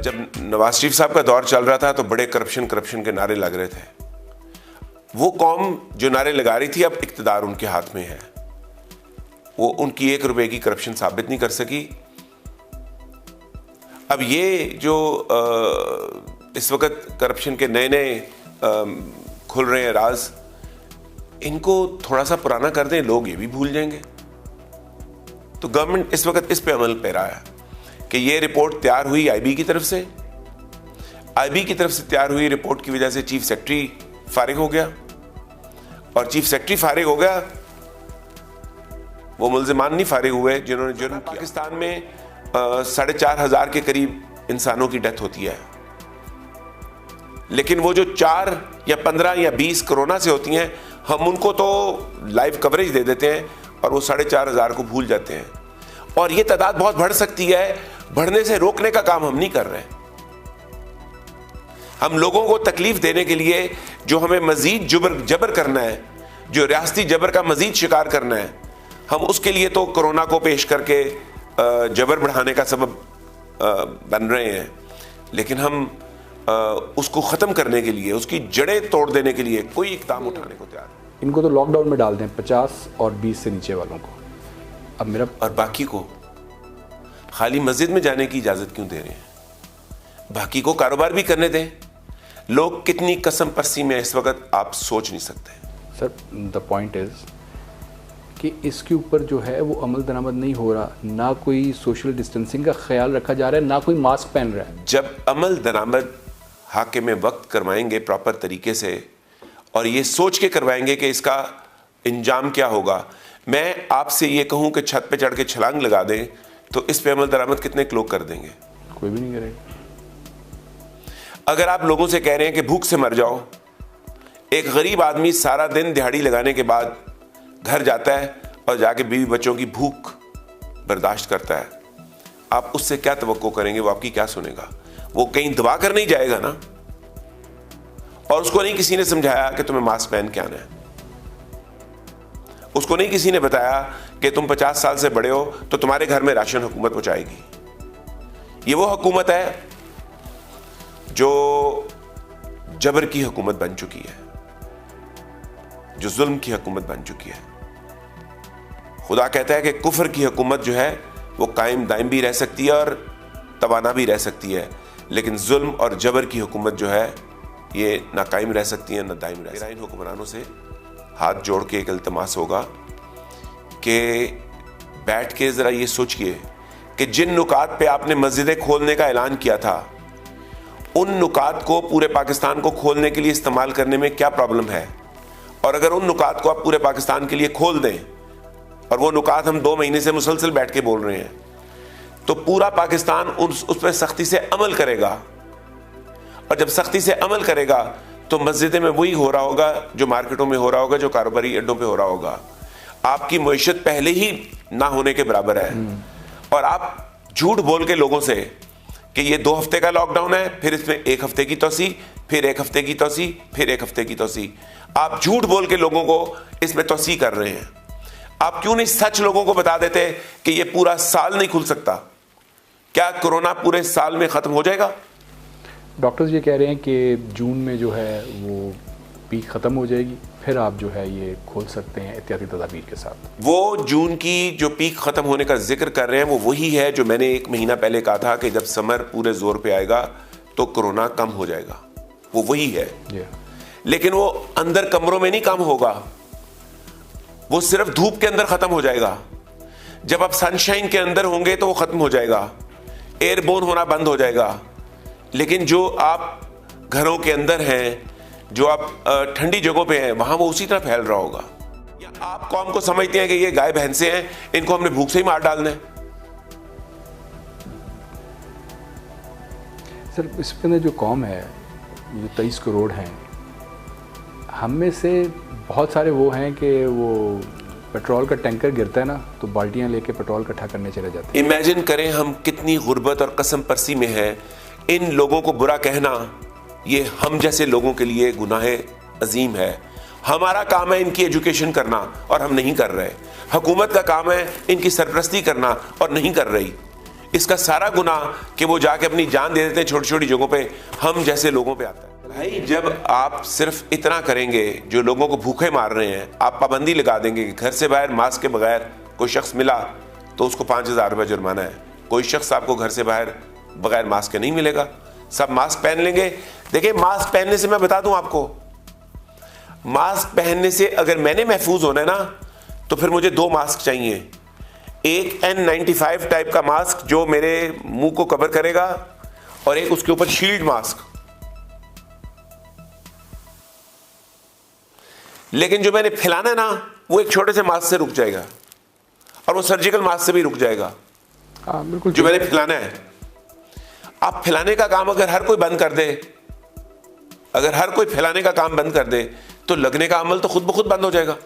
जब नवाज शरीफ साहब का दौर चल रहा था तो बड़े करप्शन के नारे लग रहे थे। वो कौम जो नारे लगा रही थी, अब इक्तदार उनके हाथ में है, वो उनकी 1 रुपए की करप्शन साबित नहीं कर सकी। अब ये जो इस वक्त करप्शन के नए नए खुल रहे हैं राज, इनको थोड़ा सा पुराना कर दें, लोग ये भी भूल जाएंगे। तो गवर्नमेंट इस वक्त इस पे अमल पैरा है कि ये रिपोर्ट तैयार हुई आईबी की तरफ से। आईबी की तरफ से तैयार हुई रिपोर्ट की वजह से चीफ सेक्रेटरी फारिग हो गया, और चीफ सेक्रेटरी फारिग हो गया, वो मुल्जिमान नहीं फारिग हुए जिन्होंने जुर्म किया। पाकिस्तान में 4,500 के करीब इंसानों की डेथ होती है, लेकिन वो जो 4 या 15 या 20 कोरोना से होती हैं, हम उनको तो लाइव कवरेज दे देते हैं और वो 4,500 को भूल जाते हैं। और ये तादाद बहुत बढ़ सकती है, बढ़ने से रोकने का काम हम नहीं कर रहे। हम लोगों को तकलीफ देने के लिए जो हमें मजीद जबर करना है, जो रियासती जबर का मजीद शिकार करना है, हम उसके लिए तो कोरोना को पेश करके जबर बढ़ाने का सबब बन रहे हैं, लेकिन हम उसको ख़त्म करने के लिए, उसकी जड़ें तोड़ देने के लिए कोई इक़दाम उठाने को तैयार नहीं। इनको तो लॉकडाउन में डाल दें, 50 और 20 से नीचे वालों को। अब मेरा और बाकी को खाली मस्जिद में जाने की इजाज़त क्यों दे रहे हैं? बाकी को कारोबार भी करने दें। लोग कितनी कसम परसी में इस वक्त आप सोच नहीं सकते। सर, द पॉइंट इज़ कि इसके ऊपर जो है वो अमल दरामद नहीं हो रहा, ना कोई सोशल डिस्टेंसिंग का ख्याल रखा जा रहा है, ना कोई मास्क पहन रहा है। जब अमल दरामद हाकिम वक्त करवाएंगे प्रॉपर तरीके से, और ये सोच के करवाएंगे कि इसका इंजाम क्या होगा। मैं आपसे ये कहूं कि छत पे चढ़ के छलांग लगा दें, तो इस पे अमल दरामद कितने लोग कर देंगे? कोई भी नहीं करेगा। अगर आप लोगों से कह रहे हैं कि भूख से मर जाओ, एक गरीब आदमी सारा दिन दिहाड़ी लगाने के बाद घर जाता है और जाके बीवी बच्चों की भूख बर्दाश्त करता है, आप उससे क्या तवक्को करेंगे? वो आपकी क्या सुनेगा? वो कहीं दबा कर नहीं जाएगा ना। और उसको नहीं किसी ने समझाया कि तुम्हें मास्क पहन के आना है, उसको नहीं किसी ने बताया कि तुम 50 साल से बड़े हो तो तुम्हारे घर में राशन हुकूमत पहुंचाएगी। ये वो हुकूमत है जो जबर की हुकूमत बन चुकी है, जो जुल्म की हुकूमत बन चुकी है। खुदा कहता है कि कुफर की हुकूमत जो है वो कायम दायम भी रह सकती है और तवाना भी रह सकती है, लेकिन जुल्म और जबर की हुकूमत जो है ये ना कायम रह सकती है ना दायम रह सकती है। इन हुक्मरानों से हाथ जोड़ के एक इल्तिमास होगा कि बैठ के ज़रा ये सोचिए कि जिन नुकात पे आपने मस्जिदें खोलने का ऐलान किया था, उन नुकात को पूरे पाकिस्तान को खोलने के लिए इस्तेमाल करने में क्या प्रॉब्लम है? और अगर उन नुकात को आप पूरे पाकिस्तान के लिए खोल दें, और वो नुकात हम 2 महीने से मुसलसल बैठ के बोल रहे हैं, तो पूरा पाकिस्तान उस पर सख्ती से अमल करेगा। और जब सख्ती से अमल करेगा तो मस्जिदों में वही हो रहा होगा जो मार्केटों में हो रहा होगा, जो कारोबारी अड्डों पे हो रहा होगा। आपकी मईशत पहले ही ना होने के बराबर है, और आप झूठ बोल के लोगों से कि ये 2 हफ्ते का लॉकडाउन है, फिर इसमें 1 हफ्ते की तोसी, फिर 1 हफ्ते की तोसी, फिर 1 हफ्ते की तोसी, आप झूठ बोल के लोगों को इसमें तोसी कर रहे हैं। आप क्यों नहीं सच लोगों को बता देते कि ये पूरा साल नहीं खुल सकता? क्या कोरोना पूरे साल में खत्म हो जाएगा? डॉक्टर्स ये कह रहे हैं कि जून में जो है वो पीक ख़त्म हो जाएगी, फिर आप जो है ये खोल सकते हैं एहतियाती तदाबीर के साथ। वो जून की जो पीक ख़त्म होने का जिक्र कर रहे हैं वो वही है जो मैंने 1 महीना पहले कहा था कि जब समर पूरे जोर पे आएगा तो कोरोना कम हो जाएगा। वो वही है, लेकिन वो अंदर कमरों में नहीं कम होगा, वो सिर्फ धूप के अंदर ख़त्म हो जाएगा। जब आप सनशाइन के अंदर होंगे तो वो ख़त्म हो जाएगा, एयरबोर्न होना बंद हो जाएगा। लेकिन जो आप घरों के अंदर हैं, जो आप ठंडी जगहों पे हैं, वहां वो उसी तरह फैल रहा होगा। या आप कौम को समझते हैं कि ये गाय भैंसे हैं, इनको हमने भूख से ही मार डालना है? सर, इसके अंदर जो कौम है, जो 23 करोड़ हैं, हम में से बहुत सारे वो हैं कि वो पेट्रोल का टैंकर गिरता है ना तो बाल्टियां लेके पेट्रोल इकट्ठा करने चले जाते हैं। इमेजिन करें हम कितनी गुर्बत और कसम परसी में हैं। इन लोगों को बुरा कहना ये हम जैसे लोगों के लिए गुनाह अजीम है। हमारा काम है इनकी एजुकेशन करना और हम नहीं कर रहे। हुकूमत का काम है इनकी सरपरस्ती करना और नहीं कर रही। इसका सारा गुनाह कि वो जाके अपनी जान दे देते हैं छोटी छोटी जगहों पे, हम जैसे लोगों पे आता है। भाई जब आप सिर्फ इतना करेंगे, जो लोगों को भूखे मार रहे हैं, आप पाबंदी लगा देंगे कि घर से बाहर मास्क के बगैर कोई शख्स मिला तो उसको 5,000 रुपये जुर्माना है। कोई शख्स आपको घर से बाहर बगैर मास्क के नहीं मिलेगा, सब मास्क पहन लेंगे। देखिए मास्क पहनने से मैं बता दूं आपको, मास्क पहनने से अगर मैंने महफूज होना है ना, तो फिर मुझे 2 मास्क चाहिए। एक N95 टाइप का मास्क जो मेरे मुंह को कवर करेगा, और एक उसके ऊपर शील्ड मास्क। लेकिन जो मैंने फैलाना है ना, वो एक छोटे से मास्क से रुक जाएगा, और वो सर्जिकल मास्क से भी रुक जाएगा। बिल्कुल जो मैंने फैलाना है, आप फैलाने का काम अगर हर कोई बंद कर दे, अगर हर कोई फैलाने का काम बंद कर दे, तो लगने का अमल तो खुद ब खुद बंद हो जाएगा।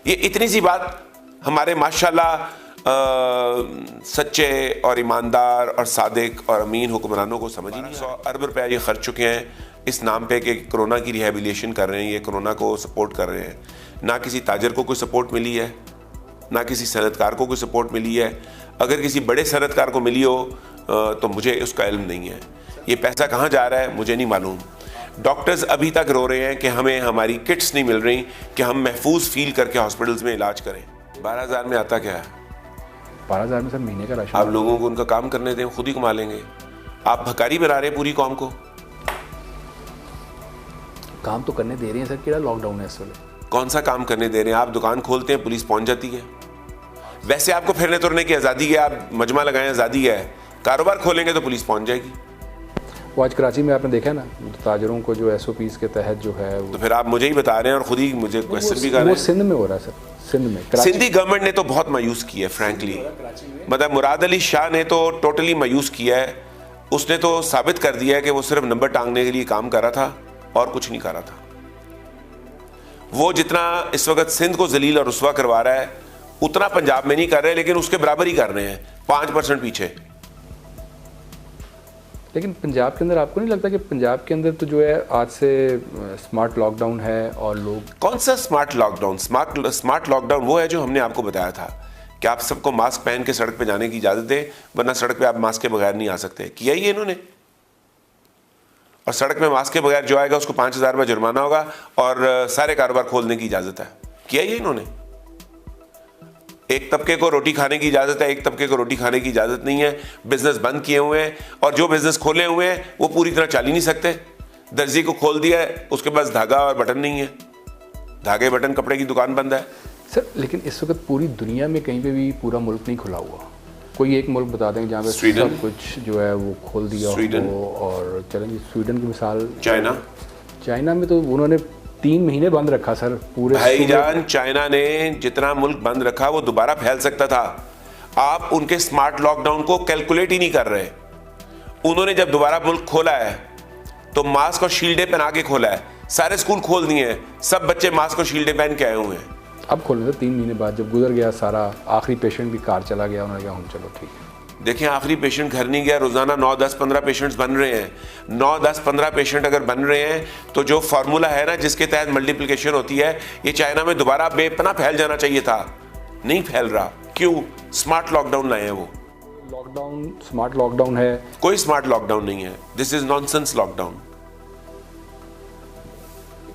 ये इतनी सी बात हमारे माशाल्लाह सच्चे और ईमानदार और सादिक और अमीन हुक्मरानों को समझ ही नहीं। 100 अरब रुपया ये खर्च चुके हैं इस नाम पे कि कोरोना की रिहेबिलिटेशन कर रहे हैं, ये कोरोना को सपोर्ट कर रहे हैं। ना किसी ताजर को कोई सपोर्ट मिली है, ना किसी सनतकार को कोई सपोर्ट मिली है। अगर किसी बड़े सनतकार को मिली हो तो मुझे उसका इल्म नहीं है। ये पैसा कहाँ जा रहा है मुझे नहीं मालूम। डॉक्टर्स अभी तक रो रहे हैं कि हमें हमारी किट्स नहीं मिल रही कि हम महफूज फील करके हॉस्पिटल्स में इलाज करें। 12,000 में आता क्या है? 12,000 में सर महीने का राशन। आप लोगों को उनका काम करने दें, खुद ही कमा लेंगे। आप भकारी बना रहे हैं पूरी कौम को। काम तो करने दे रही है सर, क्या लॉकडाउन है इस वक्त? कौन सा काम करने दे रहे हैं? आप दुकान खोलते हैं, पुलिस पहुंच जाती है। वैसे आपको फिरने तुरने की आज़ादी है, आप मजमा लगाएं, आज़ादी है। कारोबार खोलेंगे तो पुलिस पहुंच जाएगी। वो आज कराची में आपने देखा ना, ताजरों को जो SOPs के तहत जो है तो फिर आप मुझे ही बता रहे हैं और खुद ही मुझे क्वेश्चन भी कर रहे हैं। वो सिंध में हो रहा है सर, सिंध में। सिंधी गवर्नमेंट ने तो बहुत मायूस किया है फ्रैंकली। मतलब मुराद अली शाह ने तो टोटली मायूस किया है। उसने तो साबित कर दिया है कि वो सिर्फ नंबर टांगने के लिए काम कर रहा था और कुछ नहीं कर रहा था। वो जितना इस वक्त सिंध को जलील और रुस्वा करवा रहा है, उतना पंजाब में नहीं कर रहे, लेकिन उसके बराबर ही कर रहे हैं, 5% पीछे। लेकिन पंजाब के अंदर आपको नहीं लगता कि पंजाब के अंदर तो जो है आज से स्मार्ट लॉकडाउन है और लोग। कौन सा स्मार्ट लॉकडाउन? स्मार्ट लॉकडाउन वो है जो हमने आपको बताया था कि आप सबको मास्क पहन के सड़क पे जाने की इजाजत दे, वरना सड़क पे आप मास्क के बगैर नहीं आ सकते। किया ही इन्होंने। और सड़क में मास्क के बगैर जो आएगा उसको 5,000 रुपये जुर्माना होगा और सारे कारोबार खोलने की इजाजत है। किया ही इन्होंने। एक तबके को रोटी खाने की इजाजत है, एक तबके को रोटी खाने की इजाजत नहीं है। बिजनेस बंद किए हुए हैं, और जो बिजनेस खोले हुए हैं वो पूरी तरह चल ही नहीं सकते। दर्जी को खोल दिया है, उसके पास धागा और बटन नहीं है, धागे बटन कपड़े की दुकान बंद है। सर लेकिन इस वक्त पूरी दुनिया में कहीं पे भी पूरा मुल्क नहीं खुला हुआ। कोई एक मुल्क बता देंगे जहाँ पे सब कुछ जो है वो खोल दिया हो। और चलेंगे स्वीडन की मिसाल, चाइना में तो उन्होंने 3 महीने बंद रखा सर पूरे। भाईजान चाइना ने जितना मुल्क बंद रखा वो दोबारा फैल सकता था। आप उनके स्मार्ट लॉकडाउन को कैलकुलेट ही नहीं कर रहे। उन्होंने जब दोबारा मुल्क खोला है तो मास्क और शील्डें पहना के खोला है। सारे स्कूल खोल दिए हैं, सब बच्चे मास्क और शील्डें पहन के आए हुए हैं। अब खोलने थे 3 महीने बाद, जब गुजर गया सारा, आखिरी पेशेंट भी कार चला गया, उन्होंने कहा हम चलो ठीक है। देखिए आखिरी पेशेंट घर नहीं गया, रोजाना 9, 10, 15 पेशेंट्स बन रहे हैं। 9, 10, 15 पेशेंट अगर बन रहे हैं तो जो फार्मूला है ना जिसके तहत मल्टीप्लिकेशन होती है, ये चाइना में दोबारा बेपनाह फैल जाना चाहिए था, नहीं फैल रहा। क्यों? स्मार्ट लॉकडाउन लाए हैं वो। लॉकडाउन स्मार्ट लॉकडाउन है? कोई स्मार्ट लॉकडाउन नहीं है, दिस इज नॉनसेंस लॉकडाउन।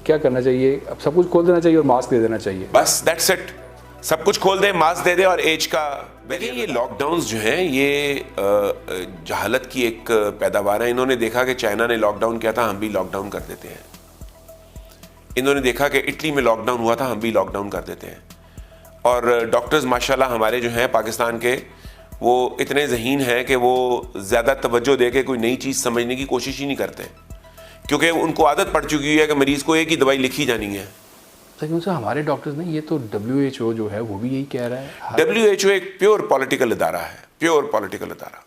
क्या करना चाहिए? अब सब कुछ खोल देना चाहिए और मास्क दे देना चाहिए, बस दैट्स इट। सब कुछ खोल दे, मास्क दे दे और एज का। देखिए ये लॉकडाउन्स जो हैं ये जहालत की एक पैदावार है। इन्होंने देखा कि चाइना ने लॉकडाउन किया था, हम भी लॉकडाउन कर देते हैं। इन्होंने देखा कि इटली में लॉकडाउन हुआ था, हम भी लॉकडाउन कर देते हैं। और डॉक्टर्स माशाल्लाह हमारे जो हैं पाकिस्तान के, वो इतने ज़हीन हैं कि वो ज़्यादा तवज्जो दे के कोई नई चीज़ समझने की कोशिश ही नहीं करते, क्योंकि उनको आदत पड़ चुकी है कि मरीज़ को एक ही दवाई लिखी जानी है। लेकिन सर हमारे डॉक्टर्स नहीं, ये तो WHO जो है वो भी यही कह रहा है। WHO एक प्योर पॉलिटिकल इदारा है, प्योर पॉलिटिकल इदारा।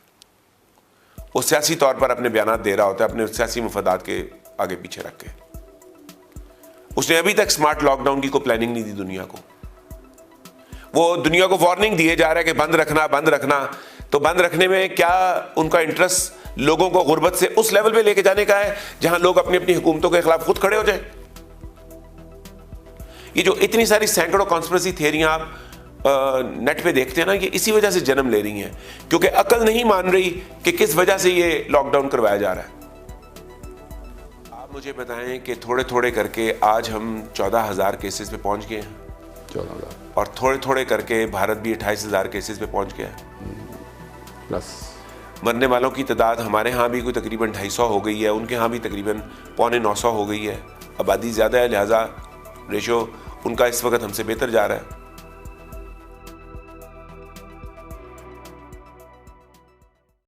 वो सियासी तौर पर अपने बयान दे रहा होता है, अपने सियासी मफादात के आगे पीछे रख के। उसने अभी तक स्मार्ट लॉकडाउन की कोई प्लानिंग नहीं दी दुनिया को। वो दुनिया को वार्निंग दिए जा रहा है कि बंद रखना, बंद रखना। तो बंद रखने में क्या उनका इंटरेस्ट लोगों को गुर्बत से उस लेवल पे लेके जाने का है जहां लोग अपनी अपनी हुकूमतों के खिलाफ खुद खड़े हो जाए? ये जो इतनी सारी सैकड़ों कॉन्स्पिरेसी थियरियां आप नेट पे देखते हैं ना, ये इसी वजह से जन्म ले रही हैं, क्योंकि अकल नहीं मान रही कि किस वजह से ये लॉकडाउन करवाया जा रहा है। आप मुझे बताएं कि थोड़े थोड़े करके आज हम 14,000 केसेस पे पहुंच गए हैं, 14,000 और थोड़े थोड़े करके भारत भी 28,000 केसेस पे पहुंच गया है। प्लस मरने वालों की तादाद हमारे यहाँ भी कोई तकरीबन 250 हो गई है, उनके यहाँ भी तकरीबन 850 हो गई है। आबादी ज़्यादा है, लिहाजा रेशो उनका इस वक्त हमसे बेहतर जा रहा है।